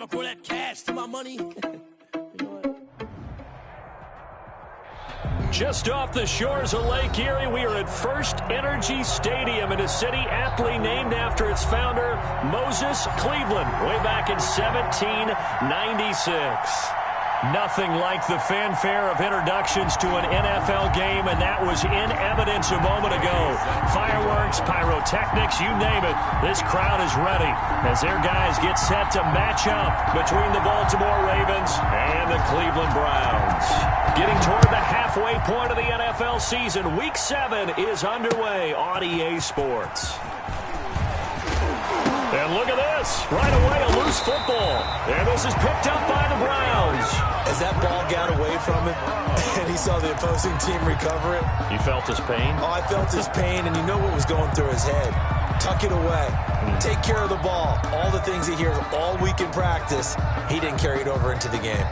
I'ma grow that cash to my money. Just off the shores of Lake Erie, we are at First Energy Stadium in a city aptly named after its founder, Moses Cleveland, way back in 1796. Nothing like the fanfare of introductions to an NFL game, and that was in evidence a moment ago. Fireworks, pyrotechnics, you name it. This crowd is ready as their guys get set to match up between the Baltimore Ravens and the Cleveland Browns. Getting toward the halfway point of the NFL season, Week 7 is underway on EA Sports. And look at this. Right away, a loose football. And this is picked up by the Browns. As that ball got away from him and he saw the opposing team recover it. You felt his pain? Oh, I felt his pain, and you know what was going through his head. Tuck it away. Take care of the ball. All the things he hears all week in practice, he didn't carry it over into the game.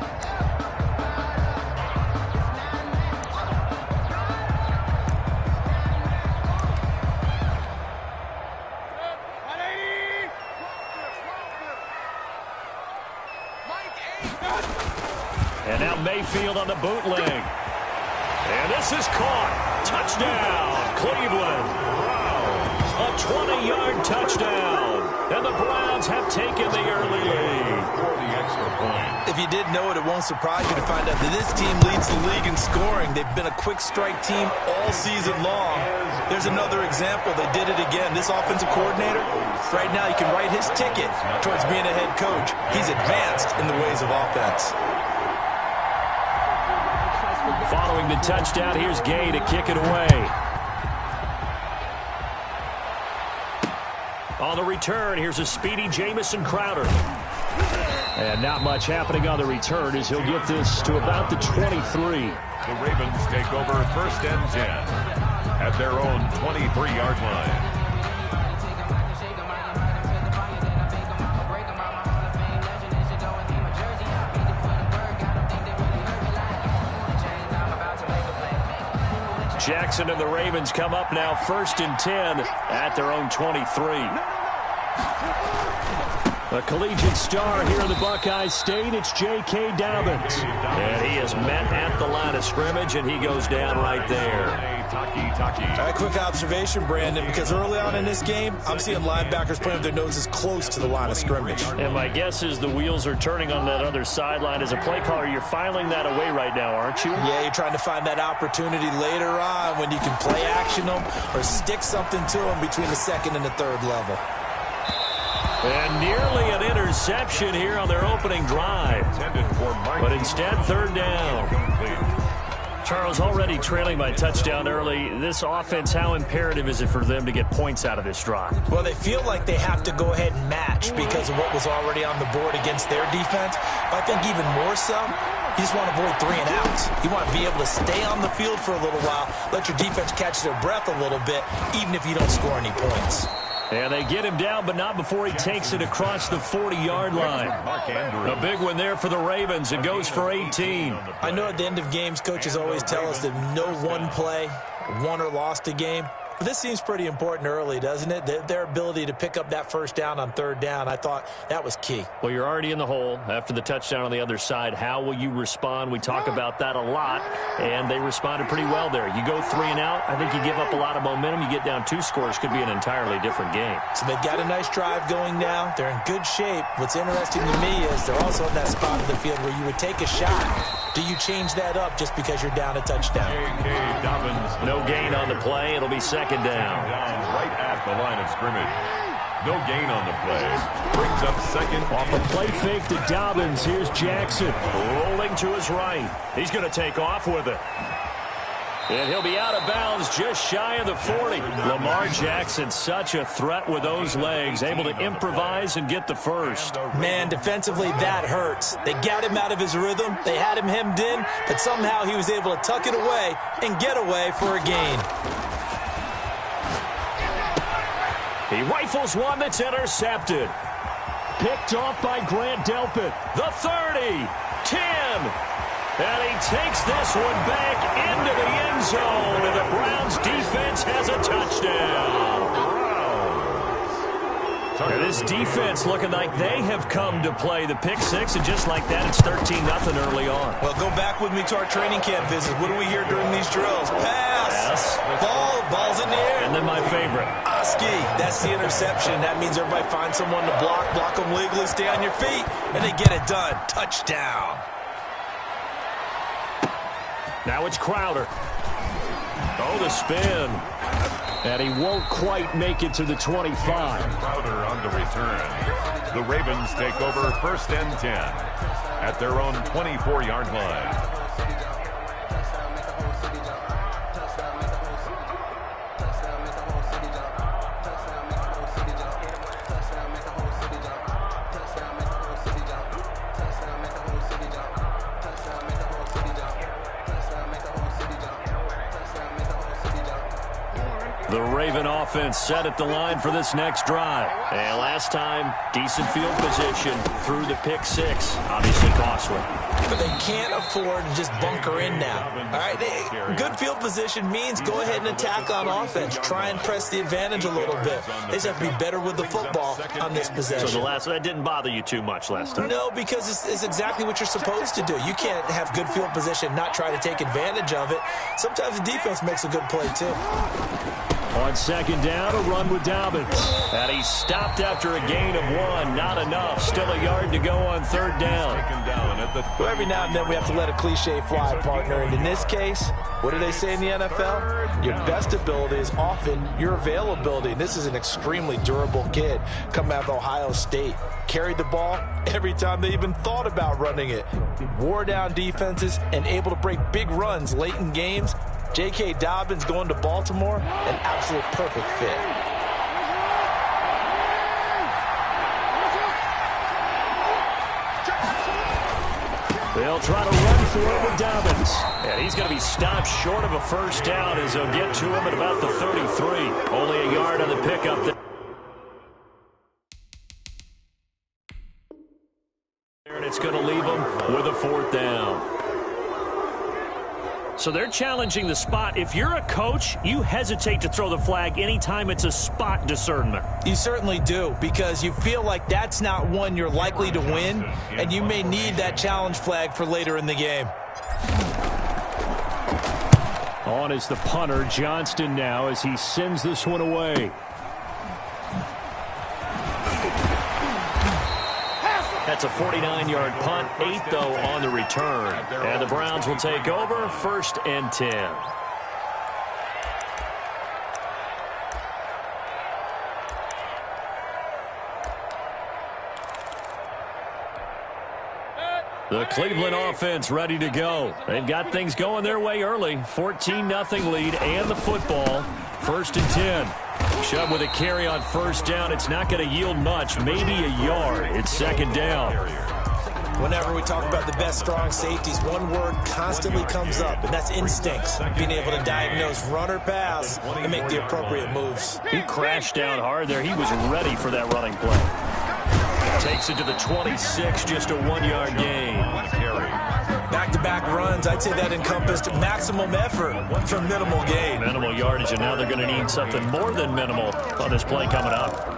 And now Mayfield on the bootleg. And this is caught. Touchdown, Cleveland. A 20-yard touchdown. And the Browns have taken the early lead. For the extra point. If you didn't know it, it won't surprise you to find out that this team leads the league in scoring. They've been a quick strike team all season long. There's another example. They did it again. This offensive coordinator, right now you can write his ticket towards being a head coach. He's advanced in the ways of offense. Following the touchdown, here's Gay to kick it away. On the return, here's a speedy Jamison Crowder. And not much happening on the return as he'll get this to about the 23. The Ravens take over 1st and 10 at their own 23-yard line. Jackson and the Ravens come up now 1st and 10 at their own 23. A collegiate star here in the Buckeye State, it's J.K. Dobbins. And he is met at the line of scrimmage, and he goes down right there. All right, quick observation, Brandon, because early on in this game, I'm seeing linebackers putting their noses close to the line of scrimmage. And my guess is the wheels are turning on that other sideline. As a play caller, you're filing that away right now, aren't you? Yeah, you're trying to find that opportunity later on when you can play action them or stick something to them between the 2nd and the 3rd level. And nearly an interception here on their opening drive. But instead, 3rd down. Charles, already trailing by touchdown early. This offense, how imperative is it for them to get points out of this drive? Well, they feel like they have to go ahead and match because of what was already on the board against their defense. But I think even more so, you just want to avoid 3 and outs. You want to be able to stay on the field for a little while, let your defense catch their breath a little bit, even if you don't score any points. And they get him down, but not before he takes it across the 40-yard line. A big one there for the Ravens. It goes for 18. I know at the end of games, coaches always tell us that no one play won or lost a game. But this seems pretty important early, doesn't it? Their ability to pick up that 1st down on 3rd down, I thought that was key. Well, you're already in the hole after the touchdown on the other side. How will you respond? We talk about that a lot, and they responded pretty well there. You go 3 and out, I think you give up a lot of momentum. You get down 2 scores, could be an entirely different game. So they've got a nice drive going now. They're in good shape. What's interesting to me is they're also in that spot of the field where you would take a shot. Do you change that up just because you're down a touchdown? No gain on the play. It'll be 2nd down. Right at the line of scrimmage. No gain on the play. Brings up 2nd. Off a play fake to Dobbins. Here's Jackson rolling to his right. He's going to take off with it. And he'll be out of bounds just shy of the 40. Lamar Jackson, such a threat with those legs, able to improvise and get the first. Man, defensively, that hurts. They got him out of his rhythm. They had him hemmed in, but somehow he was able to tuck it away and get away for a gain. He rifles one that's intercepted. Picked off by Grant Delpit. The 30, 10. And he takes this one back into the end zone, and the Browns defense has a touchdown. And this defense looking like they have come to play. The pick six, and just like that, it's 13-0 early on. Well, go back with me to our training camp visits. What do we hear during these drills? Pass. Ball's in the air. And then my favorite. Oski, that's the interception. That means everybody finds someone to block them legally, stay on your feet, and they get it done. Touchdown. Now it's Crowder. Oh, the spin. And he won't quite make it to the 25. Crowder on the return. The Ravens take over 1st and 10 at their own 24-yard line. The Raven offense set at the line for this next drive. And last time, decent field position through the pick six. Obviously costly. But they can't afford to just bunker in now. All right, good field position means go ahead and attack on offense. Try and press the advantage a little bit. They just have to be better with the football on this possession. So that didn't bother you too much last time? No, because it's exactly what you're supposed to do. You can't have good field position, not try to take advantage of it. Sometimes the defense makes a good play, too. On second down, a run with Dobbins. And he stopped after a gain of 1. Not enough. Still a yard to go on third down. Well, every now and then we have to let a cliche fly, partner. And in this case, what do they say in the NFL? Your best ability is often your availability. And this is an extremely durable kid coming out of Ohio State. Carried the ball every time they even thought about running it. Wore down defenses and able to break big runs late in games. J.K. Dobbins going to Baltimore, an absolute perfect fit. They'll try to run for it with Dobbins. And he's going to be stopped short of a first down as they'll get to him at about the 33. Only a yard on the pickup there. And it's going to leave him with a fourth down. So they're challenging the spot. If you're a coach, you hesitate to throw the flag anytime it's a spot discernment. You certainly do, because you feel like that's not one you're likely to win, and you may need that challenge flag for later in the game. On is the punter, Johnston, now as he sends this one away. That's a 49-yard punt, 8 though on the return. And the Browns will take over 1st and 10. The Cleveland offense ready to go. They've got things going their way early. 14-0 lead and the football. 1st and 10. Chubb with a carry on first down. It's not going to yield much, maybe a yard. It's second down. Whenever we talk about the best strong safeties, one word constantly comes up, and that's instincts. Being able to diagnose run or pass and make the appropriate moves. He crashed down hard there. He was ready for that running play. Takes it to the 26, just a 1-yard gain. Back-to-back runs, I'd say that encompassed maximum effort for minimal gain. Minimal yardage, and now they're going to need something more than minimal on this play coming up.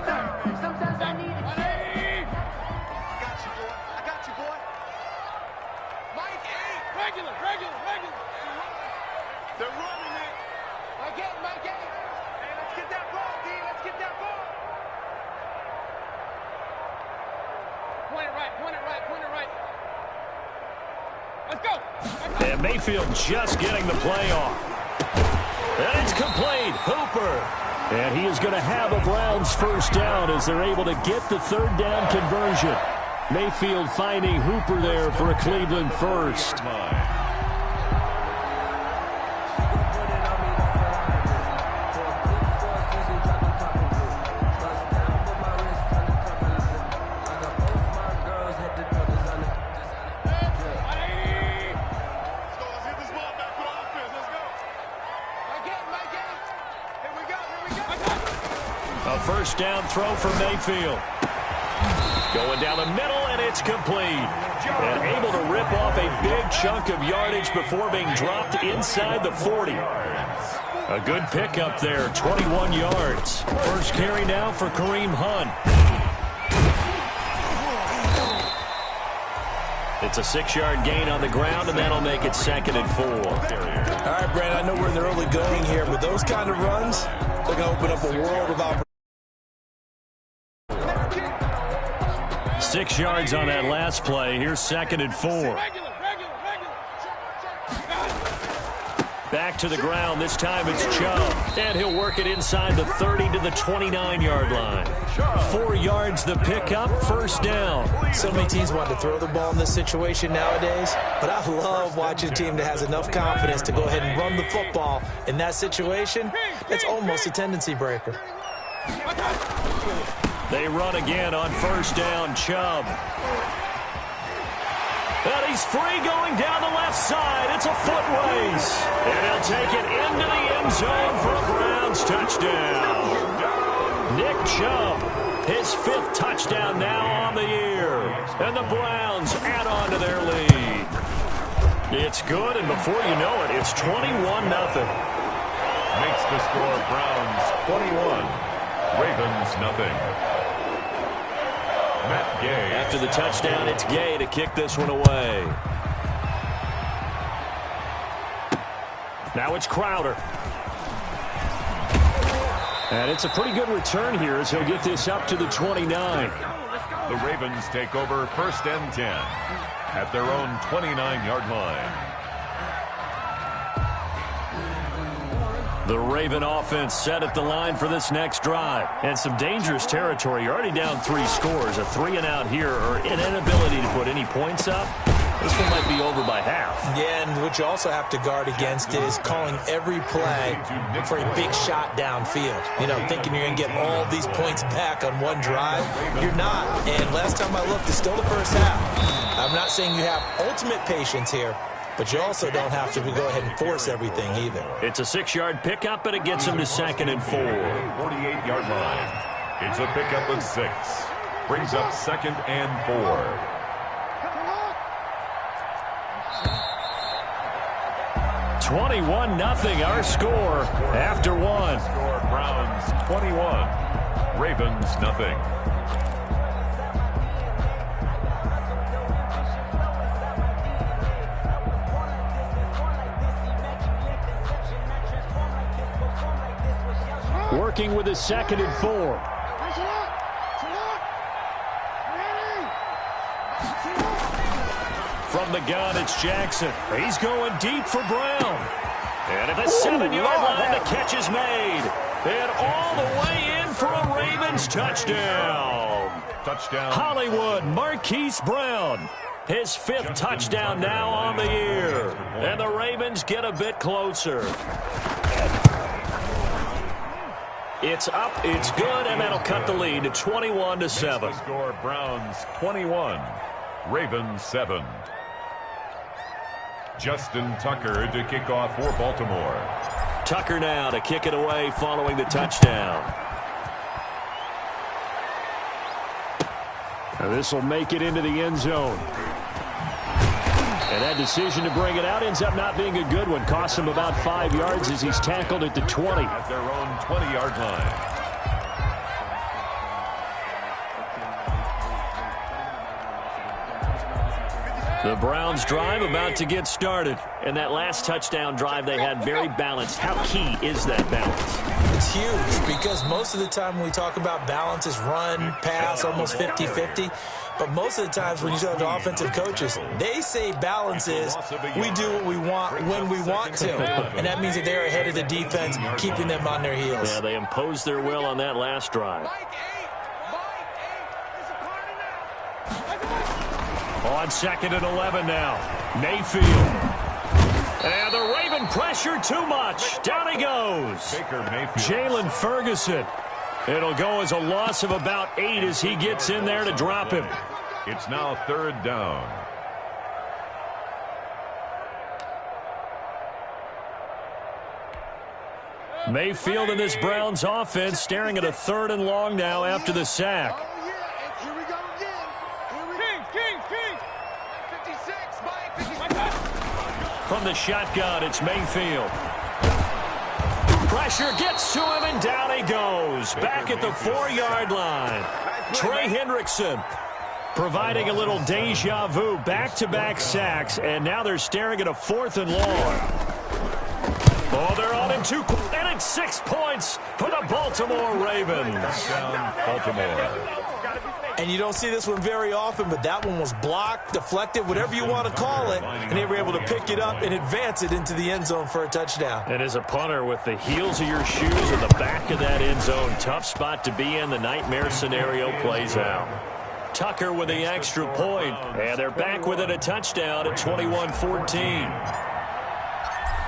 And Mayfield just getting the play off. And it's complete. Hooper. And he is going to have a Browns first down as they're able to get the third down conversion. Mayfield finding Hooper there for a Cleveland first. A first down throw for Mayfield. Going down the middle, and it's complete. And able to rip off a big chunk of yardage before being dropped inside the 40. A good pickup there, 21 yards. First carry now for Kareem Hunt. It's a 6-yard gain on the ground, and that'll make it 2nd and 4. All right, Brandon, I know we're in the early going here, but those kind of runs, they're going to open up a world of opportunity. 6 yards on that last play. Here's 2nd and 4. Back to the ground. This time it's Chubb. And he'll work it inside the 30 to the 29-yard line. 4 yards the pickup, 1st down. So many teams want to throw the ball in this situation nowadays, but I love watching a team that has enough confidence to go ahead and run the football in that situation. It's almost a tendency breaker. They run again on 1st down, Chubb. And he's free going down the left side. It's a foot race. And he'll take it into the end zone for a Browns touchdown. Nick Chubb, his 5th touchdown now on the year. And the Browns add on to their lead. It's good, and before you know it, it's 21-0. Makes the score Browns 21, Ravens nothing. Matt Gay. After the touchdown, it's Gay to kick this one away. Now it's Crowder. And it's a pretty good return here as he'll get this up to the 29. The Ravens take over 1st and 10 at their own 29-yard line. The Raven offense set at the line for this next drive. And some dangerous territory. You're already down 3 scores. A 3-and-out here or an inability to put any points up. This one might be over by half. Yeah, and what you also have to guard against is calling every play for a big shot downfield. You know, thinking you're going to get all these points back on one drive. You're not. And last time I looked, it's still the first half. I'm not saying you have ultimate patience here, but you also don't have to go ahead and force everything either. It's a 6-yard pickup, and it gets him to 2nd and 4. 48-yard line. It's a pickup of 6. Brings up 2nd and 4. 21-0 our score after 1. Score Browns 21, Ravens nothing. Working with his 2nd and 4. From the gun, it's Jackson. He's going deep for Brown. And at the 7-yard line, the catch is made. And all the way in for a Ravens touchdown. Touchdown. Hollywood Marquise Brown. His 5th touchdown now on the year. And the Ravens get a bit closer. It's up, it's good, and that'll cut the lead to 21-7. Score Browns 21, Ravens 7. Justin Tucker to kick off for Baltimore. Tucker now to kick it away following the touchdown. This will make it into the end zone. And that decision to bring it out ends up not being a good one. Costs him about 5 yards as he's tackled at the 20. At their own 20-yard line. The Browns drive about to get started. And that last touchdown drive they had very balanced. How key is that balance? It's huge because most of the time when we talk about balance is run, pass, almost 50-50. But most of the times when you talk to offensive coaches, they say balance is we do what we want when we want to. And that means that they're ahead of the defense, keeping them on their heels. Yeah, they imposed their will on that last drive. On 2nd and 11 now. Mayfield. And the Raven pressure too much. Down he goes. Jalen Ferguson. It'll go as a loss of about 8 as he gets in there to drop him. It's now 3rd down. Mayfield and this Browns offense staring at a 3rd and long now after the sack. From the shotgun, it's Mayfield. Pressure gets to him, and down he goes. Back at the 4-yard line. Trey Hendrickson. Providing a little deja vu, back-to-back sacks, and now they're staring at a 4th and long. Oh, they're on in 2, and it's 6 points for the Baltimore Ravens. Touchdown, Baltimore. And you don't see this one very often, but that one was blocked, deflected, whatever you want to call it, and they were able to pick it up and advance it into the end zone for a touchdown. And as a punter, with the heels of your shoes in the back of that end zone, tough spot to be in. The nightmare scenario plays out. Tucker with the extra point, and they're back within a touchdown at 21-14.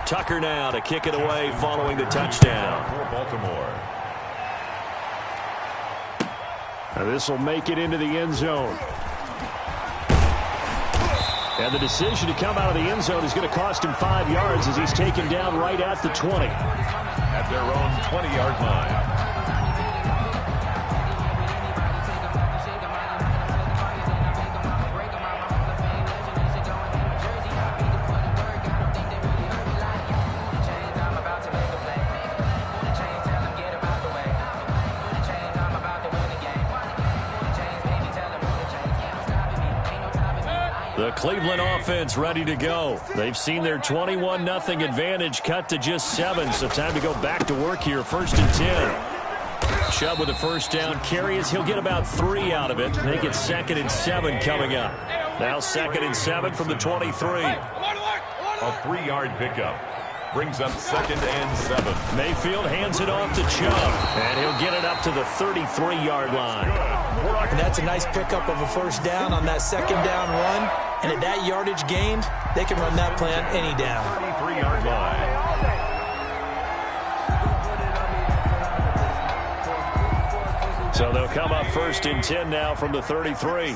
Tucker now to kick it away following the touchdown. For Baltimore. This will make it into the end zone. And the decision to come out of the end zone is going to cost him 5 yards as he's taken down right at the 20. At their own 20-yard line. The Cleveland offense ready to go. They've seen their 21-0 advantage cut to just 7, so time to go back to work here. 1st and 10. Chubb with a first down carry as he'll get about 3 out of it. Make it 2nd and 7 coming up. Now 2nd and 7 from the 23. A 3-yard pickup. Brings up 2nd and 7. Mayfield hands it off to Chubb, and he'll get it up to the 33-yard line. And that's a nice pickup of a first down on that 2nd down run. And at that yardage gained, they can run that plan any down. 33-yard line. So they'll come up 1st and 10 now from the 33.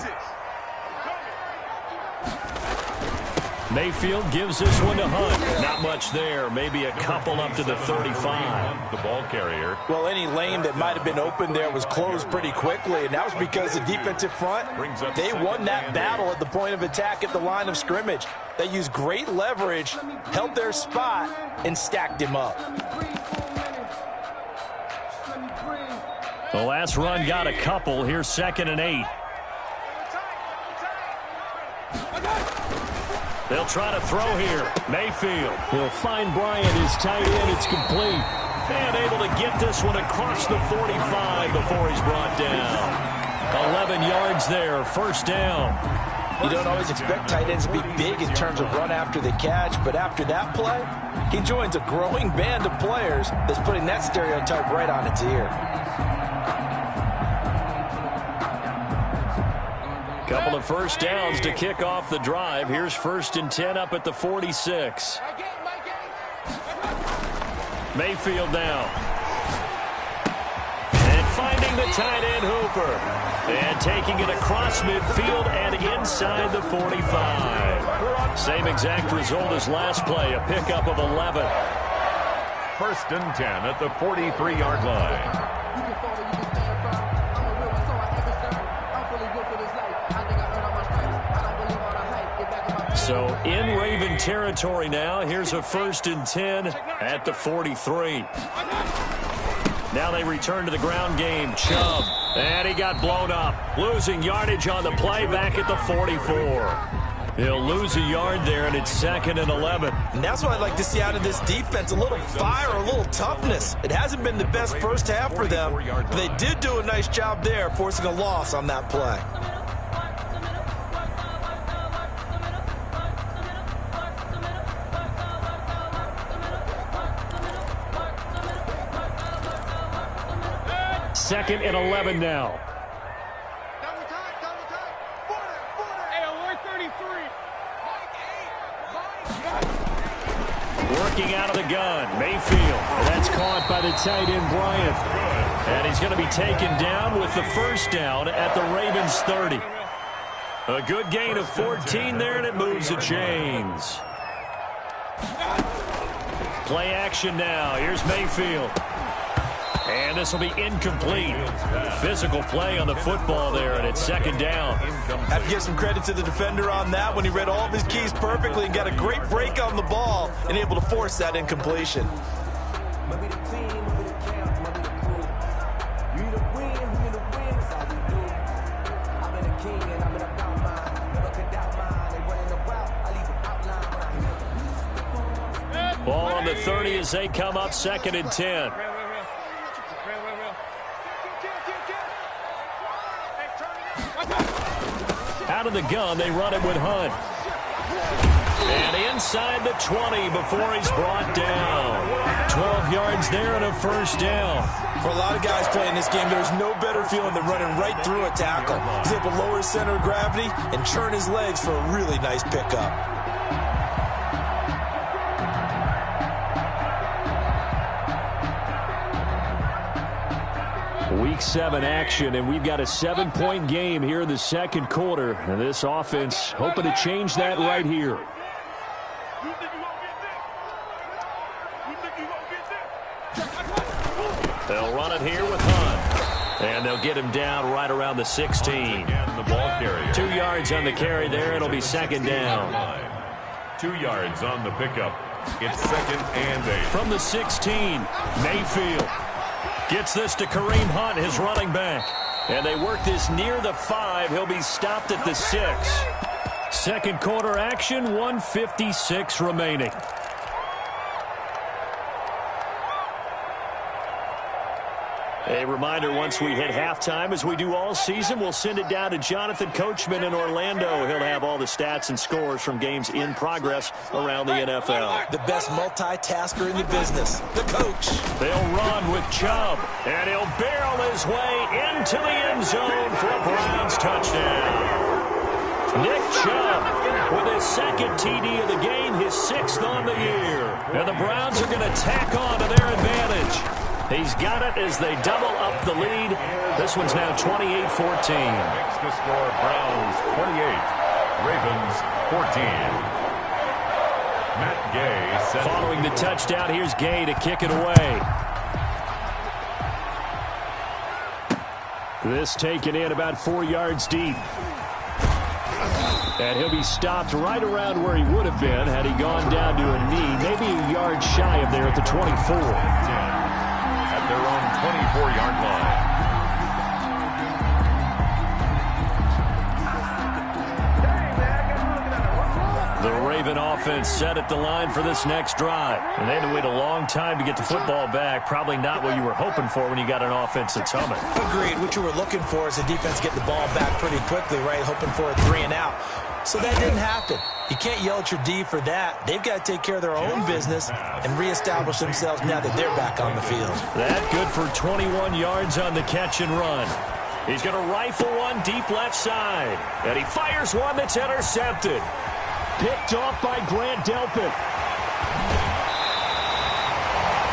Mayfield gives this one to Hunt. Not much there. Maybe a couple up to the 35. The ball carrier. Well, any lane that might have been open there was closed pretty quickly, and that was because the defensive front, they won that battle at the point of attack at the line of scrimmage. They used great leverage, held their spot, and stacked him up. The last run got a couple. Here's 2nd and 8. They'll try to throw here. Mayfield. He'll find Bryant, his tight end. It's complete. And able to get this one across the 45 before he's brought down. 11 yards there. 1st down. You don't always expect tight ends to be big in terms of run after the catch, but after that play, he joins a growing band of players that's putting that stereotype right on its ear. Couple of first downs to kick off the drive. Here's 1st and 10 up at the 46. Mayfield now. And finding the tight end Hooper. And taking it across midfield and inside the 45. Same exact result as last play, a pickup of 11. 1st and 10 at the 43-yard line. So in Raven territory now. Here's a 1st and 10 at the 43. Now they return to the ground game. Chubb. And he got blown up. Losing yardage on the play back at the 44. He'll lose a yard there, and it's 2nd and 11. And that's what I'd like to see out of this defense, a little fire, a little toughness. It hasn't been the best first half for them, but they did do a nice job there, forcing a loss on that play. Second and 11 now. Working out of the gun, Mayfield. And that's caught by the tight end, Bryant. And he's going to be taken down with the first down at the Ravens 30. A good gain of 14 there, and it moves the chains. Play action now. Here's Mayfield. And this will be incomplete. Physical play on the football there, and it's 2nd down. Have to give some credit to the defender on that when he read all of his keys perfectly and got a great break on the ball and able to force that incompletion. Ball on the 30 as they come up 2nd and 10. Out of the gun, they run it with Hunt. And inside the 20 before he's brought down. 12 yards there and a first down. For a lot of guys playing this game, there's no better feeling than running right through a tackle. He's able to lower his center of gravity and churn his legs for a really nice pickup. Week 7 action, and we've got a 7-point game here in the second quarter. And this offense hoping to change that right here. They'll run it here with Hunt. And they'll get him down right around the 16. And the ball carrier. 2 yards on the carry there. It'll be 2nd down. 2 yards on the pickup. It's 2nd and 8. From the 16, Mayfield gets this to Kareem Hunt, his running back. And they work this near the 5. He'll be stopped at the 6. Second quarter action, 1:56 remaining. A reminder, once we hit halftime, as we do all season, we'll send it down to Jonathan Coachman in Orlando. He'll have all the stats and scores from games in progress around the NFL. The best multitasker in the business, the coach. They'll run with Chubb, and he'll barrel his way into the end zone for a Browns touchdown. Nick Chubb with his 2nd TD of the game, his 6th on the year. And the Browns are going to tack on to their advantage. He's got it as they double up the lead. This one's now 28-14. Makes the score Browns 28, Ravens 14. Matt Gay. Following the touchdown, here's Gay to kick it away. This taken in about 4 yards deep. And he'll be stopped right around where he would have been had he gone down to a knee, maybe a yard shy of there at the 24. Their own 24-yard line. The Raven offense set at the line for this next drive. And they had to wait a long time to get the football back. Probably not what you were hoping for when you got an offense that's humming. Agreed. What you were looking for is the defense get the ball back pretty quickly, right? Hoping for a 3 and out. So that didn't happen. You can't yell at your D for that. They've got to take care of their own business and reestablish themselves now that they're back on the field. That good for 21 yards on the catch and run. He's going to rifle one deep left side. And he fires one that's intercepted. Picked off by Grant Delpit.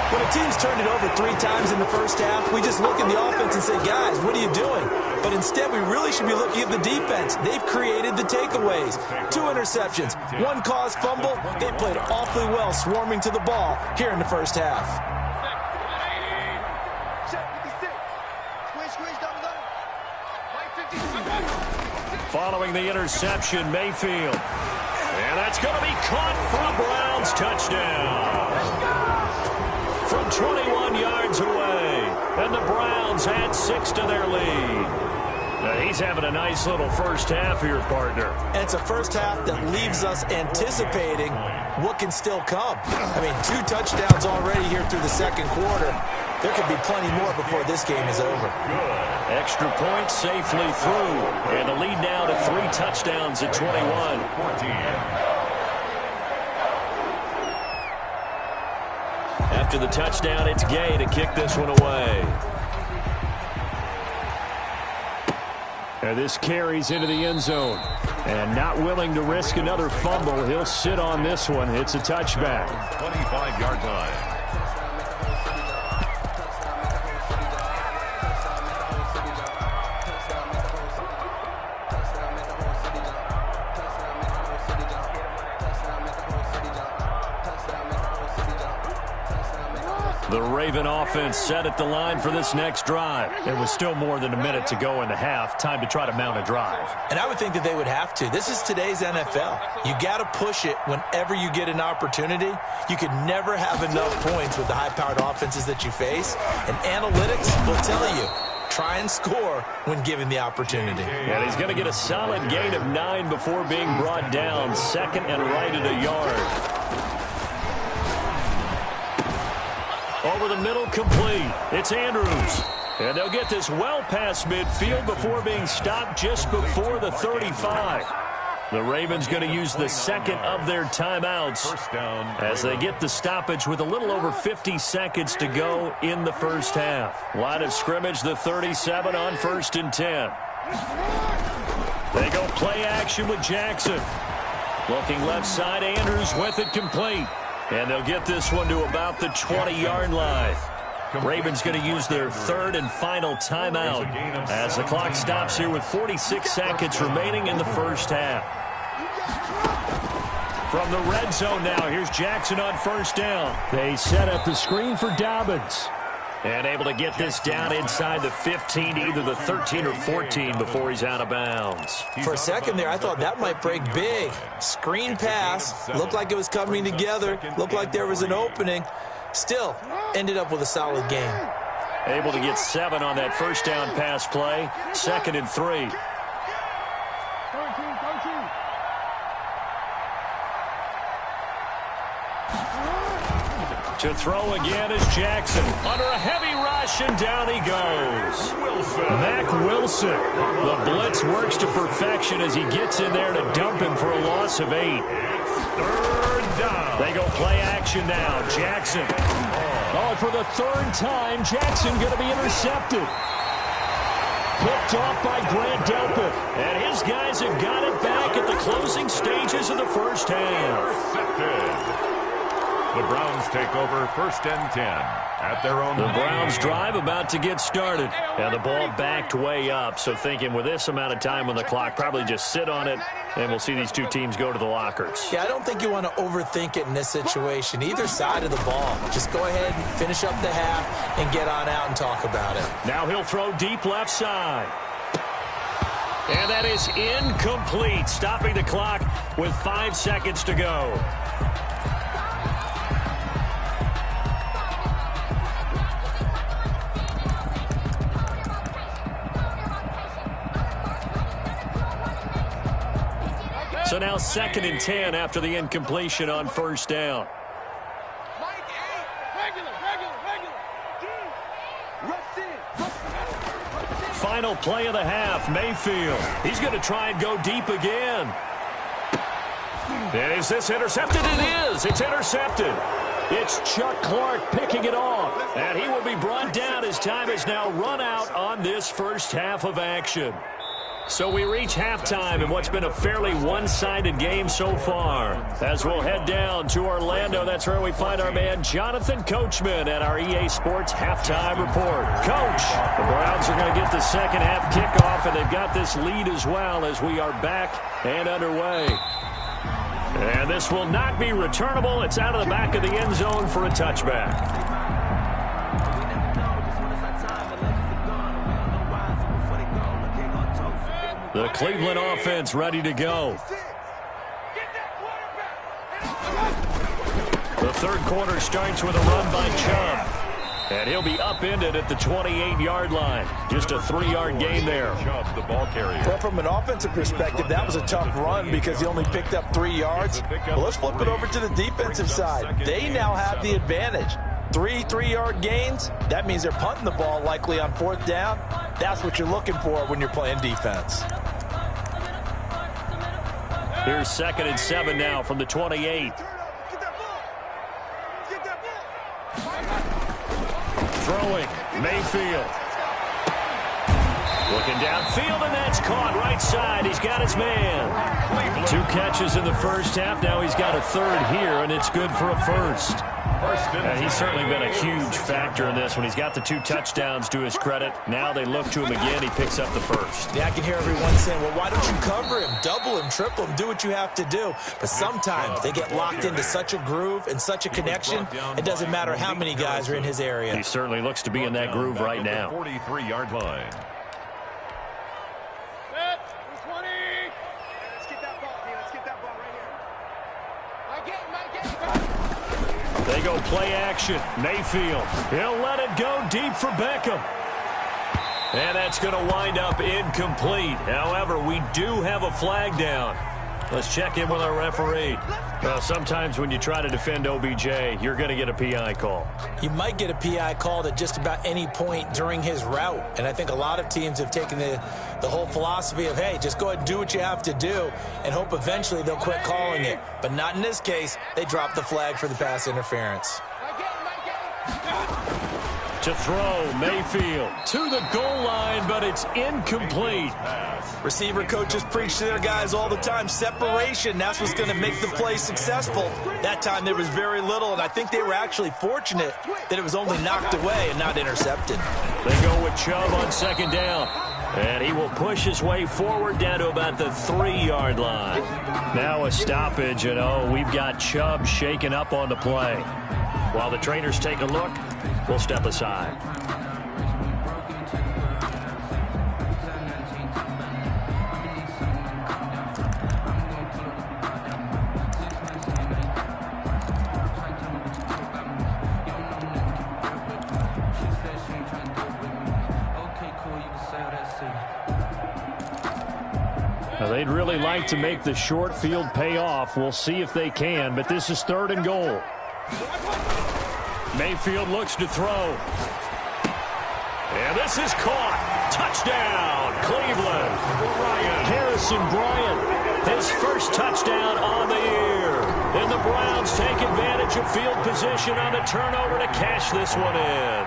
When a team's turned it over 3 times in the first half, we just look at the offense and say, guys, what are you doing? But instead, we really should be looking at the defense. They've created the takeaways. 2 interceptions, 1 caused fumble. They played awfully well swarming to the ball here in the first half. Following the interception, Mayfield. And that's going to be caught for a Browns touchdown. From 21 yards away. And the Browns had 6 to their lead. Now he's having a nice little first half here, partner. And it's a first half that leaves us anticipating what can still come. I mean, 2 touchdowns already here through the second quarter. There could be plenty more before this game is over. Good. Extra point safely through. And the lead now to 3 touchdowns at 21. 14. After the touchdown, it's Gay to kick this one away. And this carries into the end zone. And not willing to risk another fumble, he'll sit on this one. It's a touchback. 25-yard line. The Raven offense set at the line for this next drive. There was still more than a minute to go in the half. Time to try to mount a drive. And I would think that they would have to. This is today's NFL. You got to push it whenever you get an opportunity. You could never have enough points with the high-powered offenses that you face. And analytics will tell you, try and score when given the opportunity. And he's going to get a solid gain of 9 before being brought down. 2nd and right at a yard. Over the middle, complete. It's Andrews. And they'll get this well past midfield before being stopped just before the 35. The Ravens going to use the second of their timeouts as they get the stoppage with a little over 50 seconds to go in the first half. Line of scrimmage, the 37 on 1st and 10. They go play action with Jackson. Looking left side, Andrews with it complete. And they'll get this one to about the 20-yard line. Ravens going to use their third and final timeout as the clock stops here with 46 seconds remaining in the first half. From the red zone now, here's Jackson on 1st down. They set up the screen for Dobbins. And able to get this down inside the 15 to either the 13 or 14 before he's out of bounds. For a second there, I thought that might break big. Screen pass. Looked like it was coming together. Looked like there was an opening. Still, ended up with a solid game. Able to get 7 on that first down pass play. 2nd and 3. To throw again is Jackson. Under a heavy rush, and down he goes. Mack Wilson. The blitz works to perfection as he gets in there to dump him for a loss of 8. 3rd down. They go play action now. Jackson. Oh, for the 3rd time, Jackson going to be intercepted. Picked off by Grant Delpit. And his guys have got it back at the closing stages of the first half. Intercepted. The Browns take over 1st and 10 at their own. The Browns drive about to get started. And the ball backed way up. So thinking with this amount of time on the clock, probably just sit on it, and we'll see these two teams go to the lockers. Yeah, I don't think you want to overthink it in this situation. Either side of the ball. Just go ahead and finish up the half and get on out and talk about it. Now he'll throw deep left side. And that is incomplete. Stopping the clock with 5 seconds to go. So now 2nd and 10 after the incompletion on 1st down. Final play of the half, Mayfield. He's going to try and go deep again. And is this intercepted? It is. It's intercepted. It's Chuck Clark picking it off. And he will be brought down as time is now run out on this first half of action. So we reach halftime in what's been a fairly one-sided game so far. As we'll head down to Orlando, that's where we find our man Jonathan Coachman at our EA Sports Halftime Report. Coach, the Browns are going to get the second half kickoff, and they've got this lead as well as we are back and underway. And this will not be returnable. It's out of the back of the end zone for a touchback. The Cleveland offense ready to go. The third quarter starts with a run by Chubb. And he'll be upended at the 28-yard line. Just a 3-yard gain there. Chubb, the ball carrier. Well, from an offensive perspective, that was a tough run because he only picked up 3 yards. Well, let's flip it over to the defensive side. They now have the advantage. 3 3-yard gains, that means they're punting the ball likely on 4th down. That's what you're looking for when you're playing defense. Here's 2nd and 7 now from the 28. Throwing, Mayfield. Looking downfield, and that's caught right side. He's got his man. 2 catches in the first half. Now he's got a 3rd here, and it's good for a 1st. And he's certainly been a huge factor in this when he's got the 2 touchdowns to his credit. Now they look to him again. He picks up the 1st. Yeah, I can hear everyone saying, well, why don't you cover him, double him, triple him, do what you have to do. But sometimes they get locked into such a groove and such a connection, it doesn't matter how many guys are in his area. He certainly looks to be in that groove right now. 43-yard line. They go play action. Mayfield. He'll let it go deep for Beckham. And that's going to wind up incomplete. However, we do have a flag down. Let's check in with our referee. Well, sometimes when you try to defend OBJ, you're going to get a PI call. You might get a PI called at just about any point during his route. And I think a lot of teams have taken the whole philosophy of, hey, just go ahead and do what you have to do and hope eventually they'll quit calling it. But not in this case. They dropped the flag for the pass interference. To throw, Mayfield to the goal line, but it's incomplete. Receiver coaches preach to their guys all the time. Separation, that's what's going to make the play successful. That time there was very little, and I think they were actually fortunate that it was only knocked away and not intercepted. They go with Chubb on second down. And he will push his way forward down to about the 3-yard line. Now a stoppage, and we've got Chubb shaken up on the play. While the trainers take a look, we'll step aside. Now, they'd really like to make the short field pay off. We'll see if they can, but this is 3rd and goal. Mayfield looks to throw. And this is caught. Touchdown, Cleveland. Harrison Bryant, his first touchdown on the year. And the Browns take advantage of field position on the turnover to cash this one in.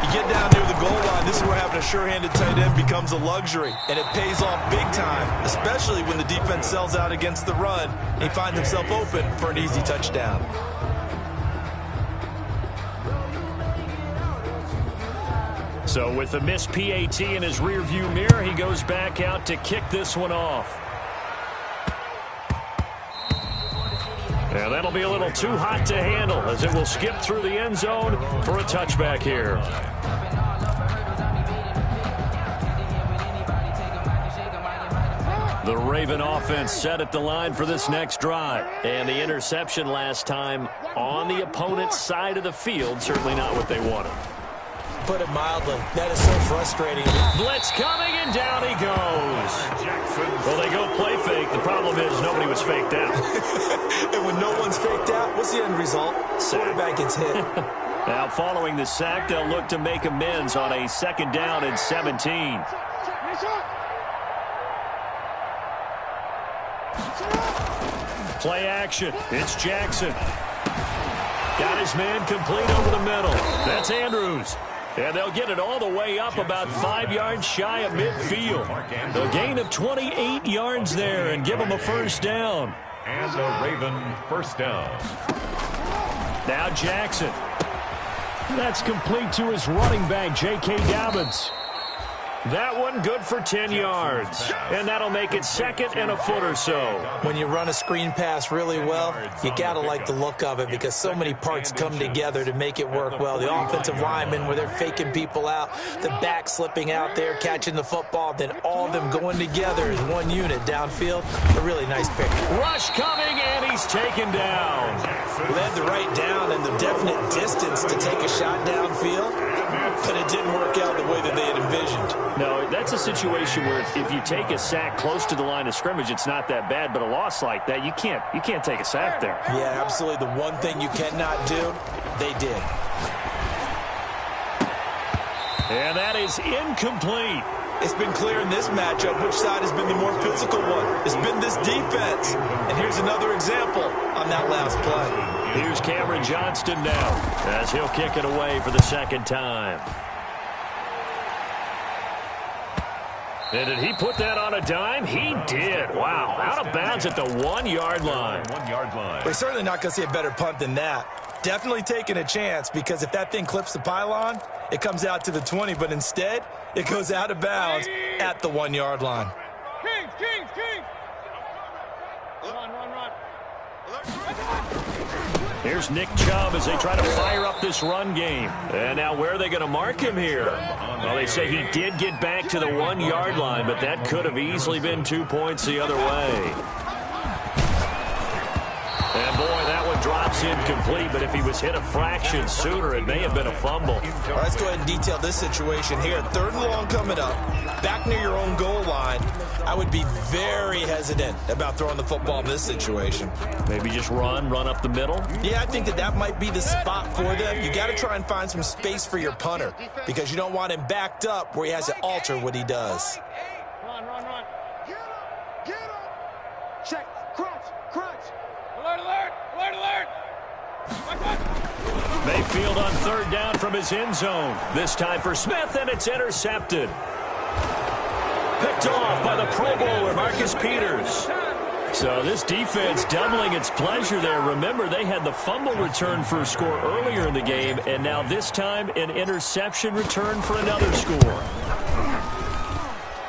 You get down near the goal line, this is where having a sure-handed tight end becomes a luxury, and it pays off big time, especially when the defense sells out against the run, and he finds himself open for an easy touchdown. So with the missed PAT in his rearview mirror, he goes back out to kick this one off. Yeah, that'll be a little too hot to handle as it will skip through the end zone for a touchback here. The Raven offense set at the line for this next drive. And the interception last time on the opponent's side of the field, certainly not what they wanted. Put it mildly, that is so frustrating. Blitz coming, and down he goes. Well, they go play fake. The problem is nobody was faked out. And when no one's faked out, what's the end result? Quarterback gets hit. Now, following the sack, they'll look to make amends on a 2nd down and 17. Play action. It's Jackson. Got his man complete over the middle. That's Andrews. And they'll get it all the way up about 5 yards shy of midfield. A gain of 28 yards there and give them a first down. And a Raven first down. Now Jackson. That's complete to his running back, J.K. Dobbins. That one good for 10 yards. And that'll make it 2nd and a foot or so. When you run a screen pass really well, you got to like the look of it because so many parts come together to make it work well. The offensive linemen where they're faking people out, the back slipping out there, catching the football, then all of them going together as one unit downfield. A really nice pick. Rush coming, and he's taken down. Led the right down and the definite distance to take a shot downfield, but it didn't work out the way that they had envisioned. No, that's a situation where if you take a sack close to the line of scrimmage, it's not that bad. But a loss like that, you can't take a sack there. Yeah, absolutely. The one thing you cannot do, they did. And that is incomplete. It's been clear in this matchup which side has been the more physical one. It's been this defense. And here's another example on that last play. Here's Cameron Johnston now as he'll kick it away for the 2nd time. And did he put that on a dime? He did. Wow. Out of bounds at the 1-yard line. 1-yard line. We're certainly not going to see a better punt than that. Definitely taking a chance because if that thing clips the pylon, it comes out to the 20. But instead, it goes out of bounds at the 1-yard line. Kings. Run. Here's Nick Chubb as they try to fire up this run game. And now where are they going to mark him here? Well, they say he did get back to the 1-yard line, but that could have easily been 2 points the other way. And boy, that one drops pass incomplete, but if he was hit a fraction sooner, it may have been a fumble. All right, let's go ahead and detail this situation here. 3rd and long coming up, back near your own goal line. I would be very hesitant about throwing the football in this situation. Maybe just run up the middle? Yeah, I think that might be the spot for them. You got to try and find some space for your punter because you don't want him backed up where he has to alter what he does. Run. Get up. Check. Crunch. Alert. Mayfield on 3rd down from his end zone. This time for Smith, and it's intercepted. Picked off by the Pro Bowler, Marcus Peters. So this defense doubling its pleasure there. Remember, they had the fumble return for a score earlier in the game, and now this time an interception return for another score.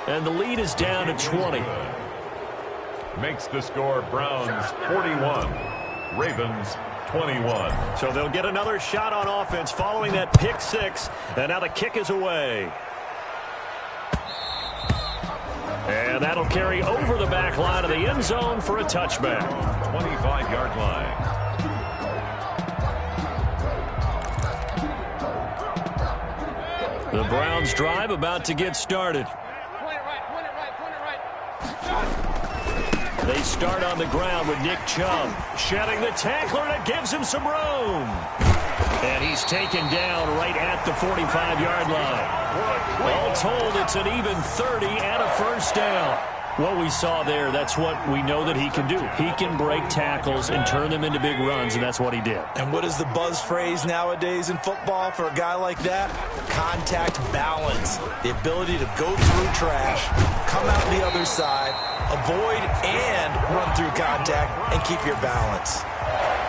And the lead is down to 20. Makes the score Browns 41, Ravens 21. So they'll get another shot on offense following that pick 6, and now the kick is away. And that'll carry over the back line of the end zone for a touchback. 25-yard line. The Browns drive about to get started. Point it right. They start on the ground with Nick Chubb shedding the tackler, and it gives him some room. And he's taken down right at the 45-yard line. All told, it's an even 30 and a first down. What we saw there, that's what we know that he can do. He can break tackles and turn them into big runs, and that's what he did. And what is the buzz phrase nowadays in football for a guy like that? Contact balance. The ability to go through trash, come out the other side, avoid and run through contact, and keep your balance.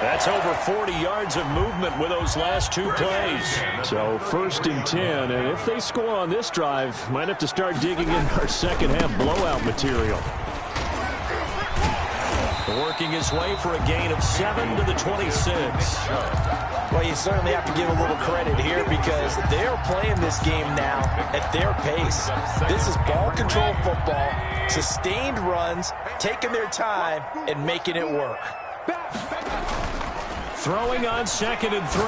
That's over 40 yards of movement with those last 2 plays. So 1st and 10, and if they score on this drive, might have to start digging in our second half blowout material. Working his way for a gain of 7 to the 26. Well, you certainly have to give a little credit here because they're playing this game now at their pace. This is ball control football, sustained runs, taking their time, and making it work. Throwing on 2nd and 3.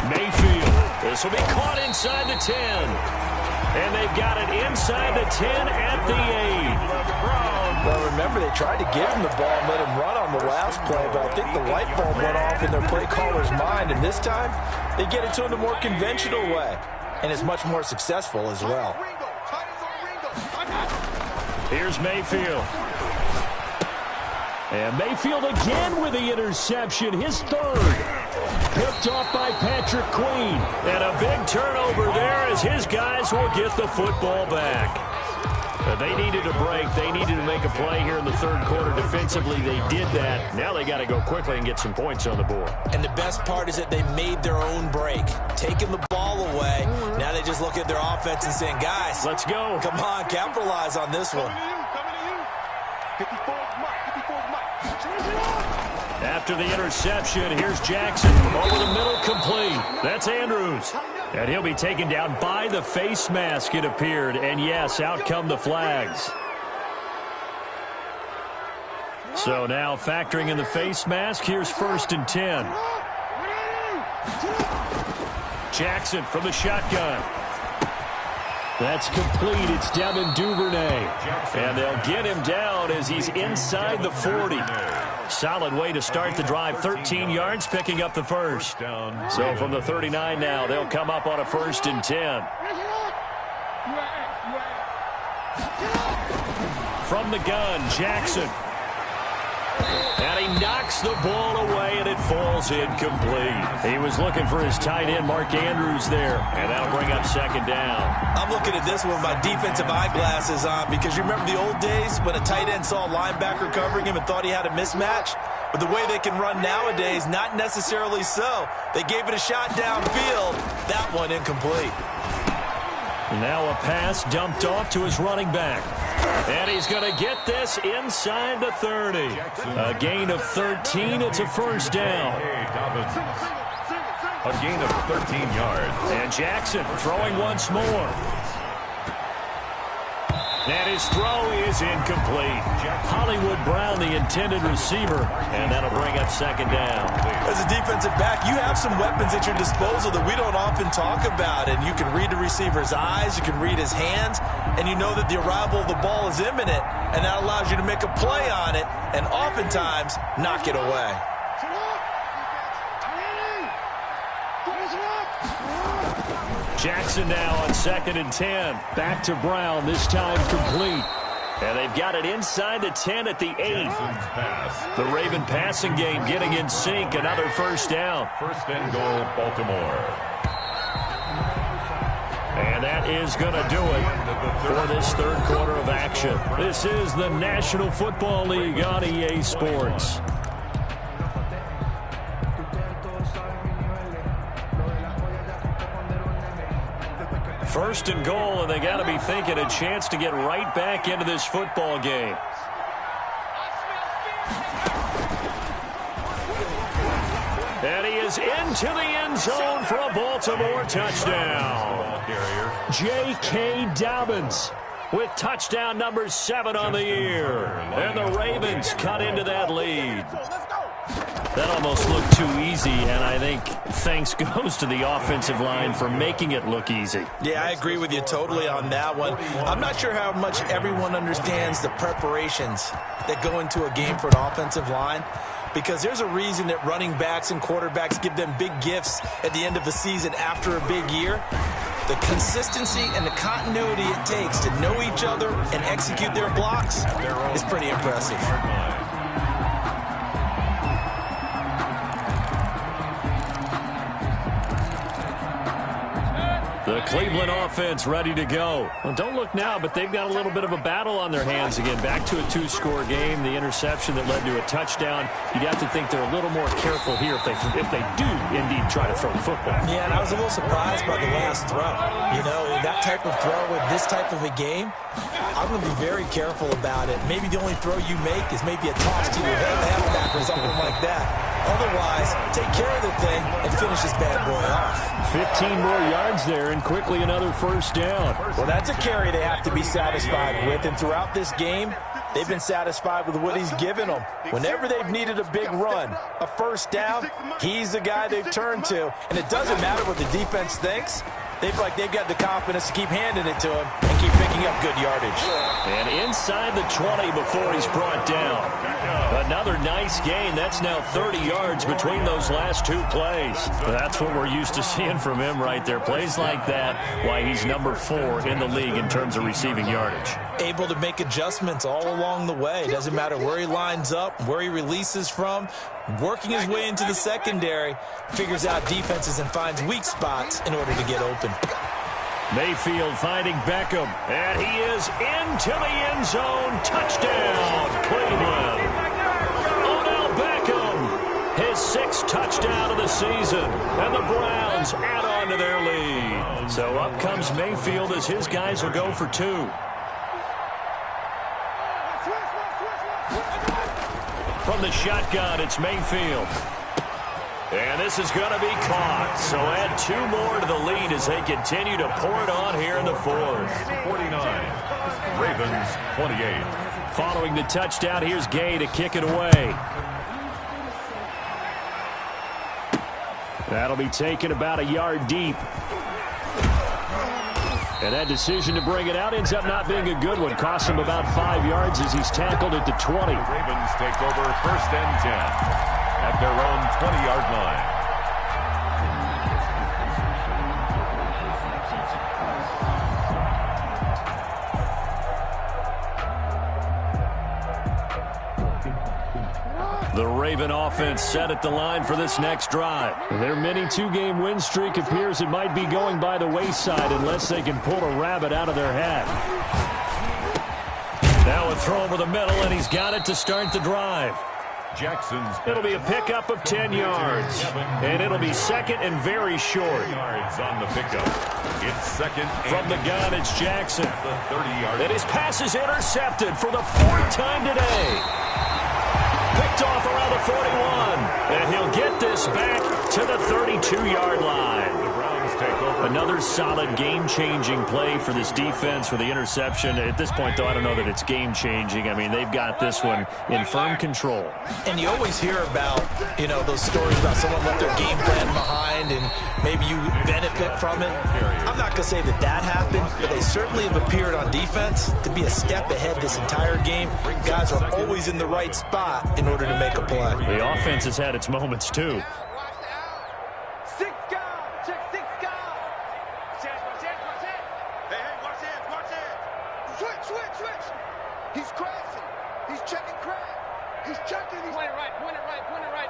Mayfield. This will be caught inside the 10. And they've got it inside the 10 at the 8. Well, remember, they tried to give him the ball and let him run on the last play, but I think the light bulb went off in their play caller's mind, and this time they get it to him the more conventional way, and it's much more successful as well. Here's Mayfield. And Mayfield again with the interception, his 3rd. Picked off by Patrick Queen. And a big turnover there as his guys will get the football back. But they needed a break. They needed to make a play here in the 3rd quarter defensively. They did that. Now they got to go quickly and get some points on the board. And the best part is that they made their own break, taking the ball away. Now they just look at their offense and saying, guys, let's go. Come on, capitalize on this one. After the interception, here's Jackson. Over the middle, complete. That's Andrews. And he'll be taken down by the face mask, it appeared. And yes, out come the flags. So now factoring in the face mask, here's 1st and 10. Jackson from the shotgun. That's complete. It's Devin Duvernay. And they'll get him down as he's inside the 40. Solid way to start the drive. 13 yards, picking up the first. So from the 39 now, they'll come up on a 1st and 10. From the gun, Jackson. And he knocks the ball away, and it falls incomplete. He was looking for his tight end, Mark Andrews, there. And that'll bring up 2nd down. I'm looking at this one with my defensive eyeglasses on because you remember the old days when a tight end saw a linebacker covering him and thought he had a mismatch? But the way they can run nowadays, not necessarily so. They gave it a shot downfield. That one incomplete. Now a pass dumped off to his running back. And he's going to get this inside the 30. A gain of 13. It's a 1st down. A gain of 13 yards. And Jackson throwing once more. And his throw is incomplete. Hollywood Brown, the intended receiver, and that'll bring up second down. As a defensive back, you have some weapons at your disposal that we don't often talk about, and you can read the receiver's eyes, you can read his hands, and you know that the arrival of the ball is imminent, and that allows you to make a play on it, and oftentimes knock it away. Jackson now on 2nd and 10. Back to Brown, this time complete. And they've got it inside the 10 at the 8. The Raven passing game getting in sync. Another first down. First and goal, Baltimore. And that is going to do it for this third quarter of action. This is the National Football League on EA Sports. First and goal, and they got to be thinking a chance to get right back into this football game. And he is into the end zone for a Baltimore touchdown. J.K. Dobbins with touchdown number 7 on the year. And the Ravens cut into that lead. That almost looked too easy, and I think thanks goes to the offensive line for making it look easy. Yeah, I agree with you totally on that one. I'm not sure how much everyone understands the preparations that go into a game for an offensive line, because there's a reason that running backs and quarterbacks give them big gifts at the end of the season after a big year. The consistency and the continuity it takes to know each other and execute their blocks is pretty impressive. The Cleveland offense ready to go. Well, don't look now, but they've got a little bit of a battle on their hands again. Back to a 2-score game. The interception that led to a touchdown. You'd have to think they're a little more careful here if they do indeed try to throw the football. Yeah, and I was a little surprised by the last throw. You know, that type of throw with this type of a game, I'm going to be very careful about it. Maybe the only throw you make is maybe a toss to your halfback or something like that. Otherwise, take care of the thing and finish this bad boy off. 15 more yards there and quickly another first down. Well, that's a carry they have to be satisfied with. And throughout this game, they've been satisfied with what he's given them. Whenever they've needed a big run, a first down, he's the guy they've turned to. And it doesn't matter what the defense thinks. They've got the confidence to keep handing it to him and keep picking up good yardage. And inside the 20 before he's brought down. Another nice gain. That's now 30 yards between those last 2 plays. That's what we're used to seeing from him right there. Plays like that, why he's number 4 in the league in terms of receiving yardage. Able to make adjustments all along the way. Doesn't matter where he lines up, where he releases from. Working his way into the secondary, figures out defenses and finds weak spots in order to get open. Mayfield finding Beckham, and he is into the end zone. Touchdown, Cleveland. Odell Beckham, his 6th touchdown of the season, and the Browns add on to their lead. So up comes Mayfield as his guys will go for 2. From the shotgun, it's Mayfield. And this is going to be caught. So add 2 more to the lead as they continue to pour it on here in the 4th. 49, Ravens 28. Following the touchdown, here's Gay to kick it away. That'll be taken about a yard deep. And that decision to bring it out ends up not being a good one. Costs him about 5 yards as he's tackled at the 20. The Ravens take over first and 10 at their own 20-yard line. The Raven offense set at the line for this next drive. Their mini 2-game win streak appears it might be going by the wayside unless they can pull a rabbit out of their hat. Now a throw over the middle, and he's got it to start the drive. It'll be a pickup of 10 yards, and it'll be second and very short. Yards on the pickup. It's second from the gun. It's Jackson. And his pass is intercepted for the 4th time today. Picked off around the 41, and he'll get this back to the 32-yard line. The Browns take over Another solid game-changing play for this defense with the interception. At this point, though, I don't know that it's game-changing. I mean, they've got this one in firm control. And you always hear about, those stories about someone left their game plan behind and maybe you benefit from it. I'm not going to say that happened, but they certainly have appeared on defense to be a step ahead this entire game. Guys are always in the right spot in order to make a play. The offense has had its moments, too. He's crashing. He's checking crash. He's checking. Point it right. Point it right. Point it right.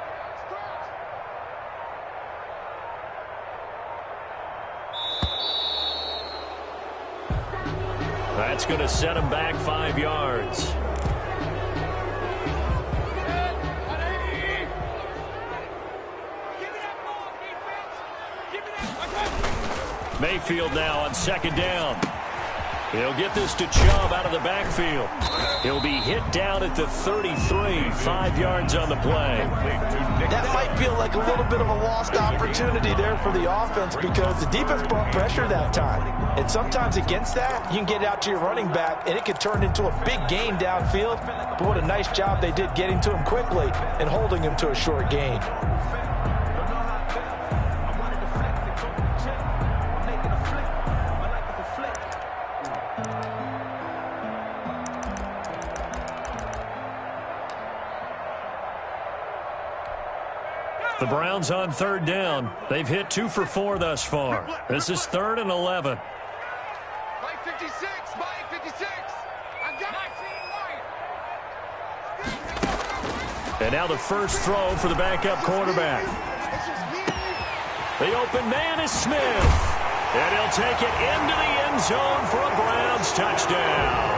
That's going to set him back 5 yards. Mayfield now on second down. He'll get this to Chubb out of the backfield. He'll be hit down at the 33, 5 yards on the play. That might feel like a little bit of a lost opportunity there for the offense because the defense brought pressure that time. And sometimes against that, you can get out to your running back, and it could turn into a big gain downfield. But what a nice job they did getting to him quickly and holding him to a short gain. The Browns on third down. They've hit 2 for 4 thus far. This is 3rd and 11. Mike 56, Mike 56. I got it. And now the first throw for the backup quarterback. The open man is Smith. And he'll take it into the end zone for a Browns touchdown.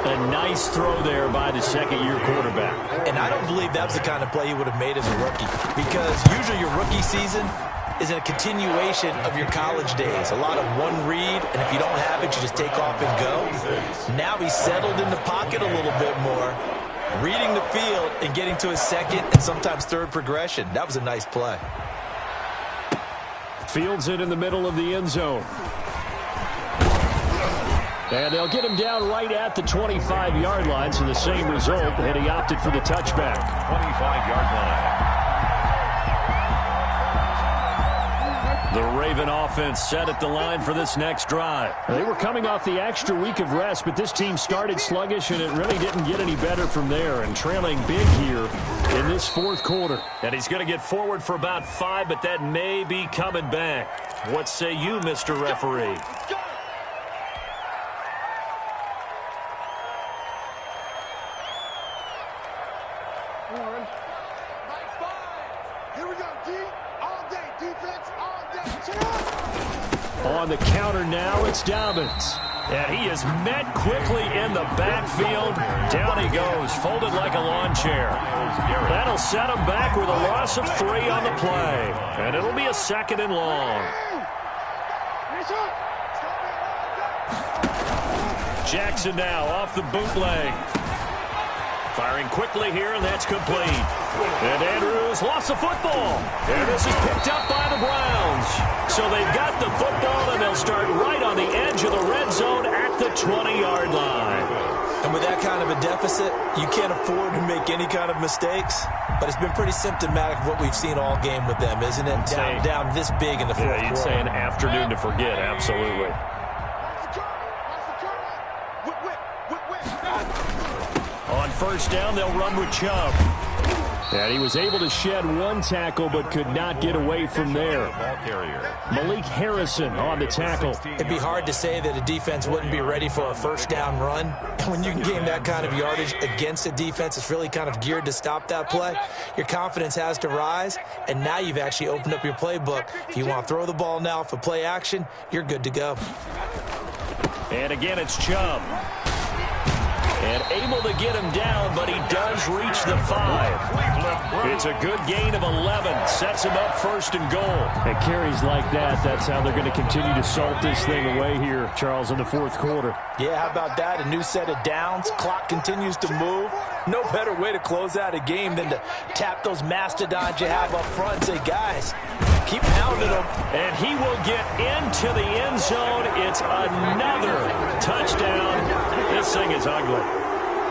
A nice throw there by the second-year quarterback. And I don't believe that was the kind of play he would have made as a rookie because usually your rookie season is a continuation of your college days. A lot of one read, and if you don't have it, you just take off and go. Now he's settled in the pocket a little bit more, reading the field and getting to his second and sometimes third progression. That was a nice play. Fields it in the middle of the end zone. And they'll get him down right at the 25-yard line, so the same result, and he opted for the touchback. 25-yard line. The Raven offense set at the line for this next drive. They were coming off the extra week of rest, but this team started sluggish, and it really didn't get any better from there, and trailing big here in this fourth quarter. And he's going to get forward for about 5, but that may be coming back. What say you, Mr. Referee? On the counter now, it's Dobbins. And he is met quickly in the backfield. Down he goes, folded like a lawn chair. That'll set him back with a loss of 3 on the play. And it'll be a 2nd and long. Jackson now off the bootleg. Firing quickly here, and that's complete. And Andrews lost the football. And this is picked up by the Browns. So they've got the football, and they'll start right on the edge of the red zone at the 20-yard line. And with that kind of a deficit, you can't afford to make any kind of mistakes. But it's been pretty symptomatic of what we've seen all game with them, isn't it? Down this big in the fourth quarter. Yeah, you'd say an afternoon to forget, absolutely. On first down, they'll run with Chubb. And he was able to shed 1 tackle but could not get away from there. Malik Harrison on the tackle. It'd be hard to say that a defense wouldn't be ready for a first down run. When you can gain that kind of yardage against a defense that's really kind of geared to stop that play, your confidence has to rise, and now you've actually opened up your playbook. If you want to throw the ball now for play action, you're good to go. And again, it's Chubb. And able to get him down, but he does reach the 5. It's a good gain of 11. Sets him up 1st and goal. And carries like that, that's how they're going to continue to salt this thing away here, Charles, in the fourth quarter. Yeah, how about that? A new set of downs. Clock continues to move. No better way to close out a game than to tap those mastodons you have up front and say, guys, Keep pounding him. And he will get into the end zone. It's another touchdown. This thing is ugly.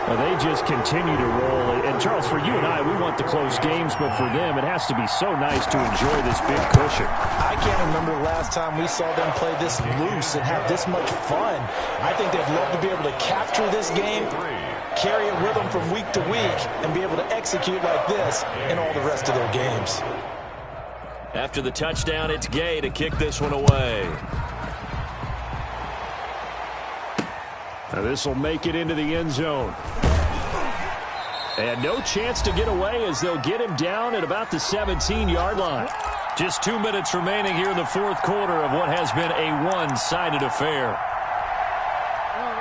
Well, they just continue to roll. And, Charles, for you and I, we want the close games, but for them, it has to be so nice to enjoy this big cushion. I can't remember the last time we saw them play this loose and have this much fun. I think they'd love to be able to capture this game, carry it with them from week to week, and be able to execute like this in all the rest of their games. After the touchdown, it's Gay to kick this one away. Now this will make it into the end zone. And no chance to get away as they'll get him down at about the 17-yard line. Just 2 minutes remaining here in the fourth quarter of what has been a one-sided affair.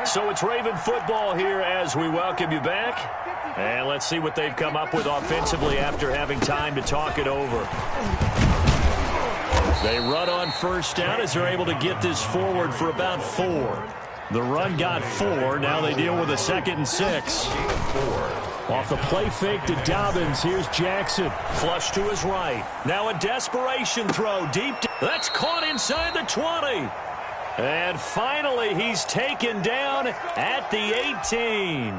So it's Raven football here as we welcome you back. And let's see what they've come up with offensively after having time to talk it over. They run on first down as they're able to get this forward for about 4. The run got 4. Now they deal with a 2nd and 6. Off the play fake to Dobbins. Here's Jackson. Flush to his right. Now a desperation throw deep. That's caught inside the 20. And finally he's taken down at the 18.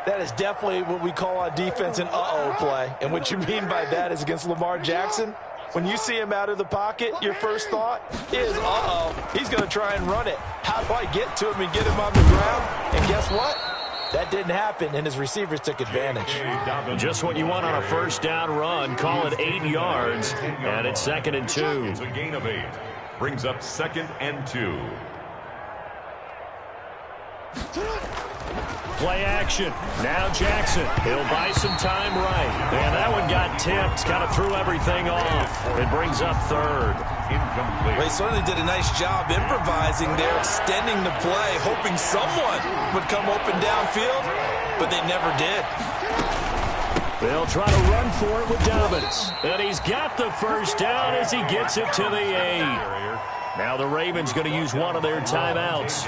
That is definitely what we call on defense an uh-oh play. And what you mean by that is against Lamar Jackson. When you see him out of the pocket, your first thought is, uh-oh, he's going to try and run it. How do I get to him and get him on the ground? And guess what? That didn't happen, and his receivers took advantage. Just what you want on a first down run. Call it 8 yards, and it's 2nd and 2. It's a gain of 8. Brings up 2nd and 2. Play action. Now Jackson. He'll buy some time right. And that one got tipped. Kind of threw everything off. It brings up 3rd. Incomplete. They certainly did a nice job improvising there, extending the play, hoping someone would come open downfield, but they never did. They'll try to run for it with Dobbins. And he's got the first down as he gets it to the 8. Now the Ravens going to use one of their timeouts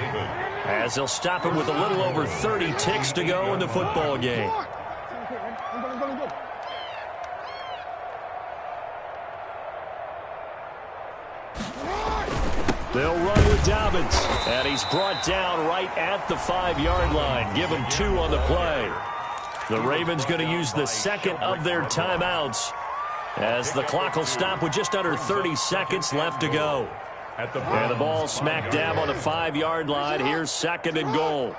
as they'll stop him with a little over 30 ticks to go in the football game. They'll run with Dobbins, and he's brought down right at the 5-yard line. Give him 2 on the play. The Ravens going to use the 2nd of their timeouts as the clock will stop with just under 30 seconds left to go. And the ball smack dab on the 5-yard line. Here's 2nd and goal.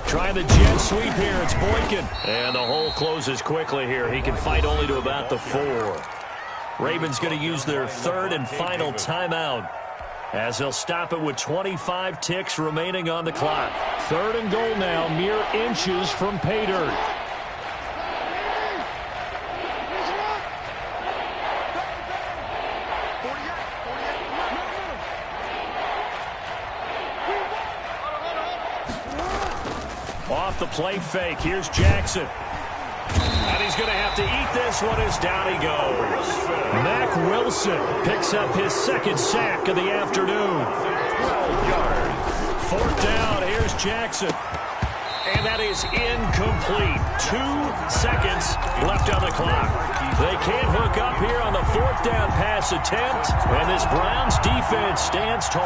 Trying the jet sweep here. It's Boykin. And the hole closes quickly here. He can fight only to about the 4. Ravens going to use their 3rd and final timeout as they'll stop it with 25 ticks remaining on the clock. 3rd and goal now, mere inches from pay dirt. Off the play fake, here's Jackson. And he's going to have to eat this one as down he goes. Mack Wilson picks up his 2nd sack of the afternoon. 12 yards. 4th down, here's Jackson. And that is incomplete. 2 seconds left on the clock. They can't hook up here on the 4th down pass attempt. And this Browns defense stands tall.